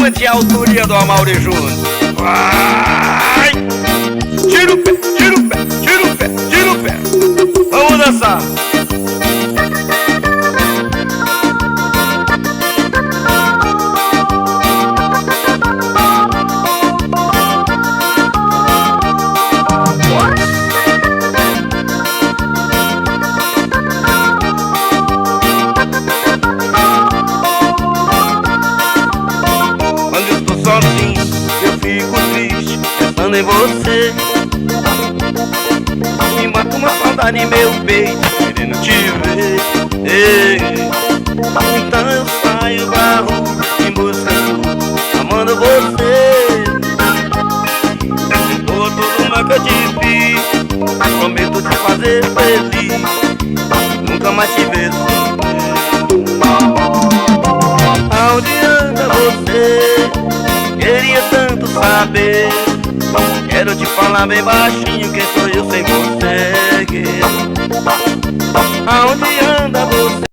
uma de autoria do Amaury Júnior. Vai! Tira o pé, tira o pé, tira o pé, tira o pé. Vamos dançar. Sozinho, eu fico triste pensando em você. Me mata uma saudade em meu peito, querendo te ver. Então eu saio pra rua em busca sua, amando você. Dou tudo mais que eu te fiz, prometo te fazer feliz, nunca mais te ver sofrer. Aonde anda você? Queria tanto saber. Quero te falar bem baixinho, quem sou eu sem você?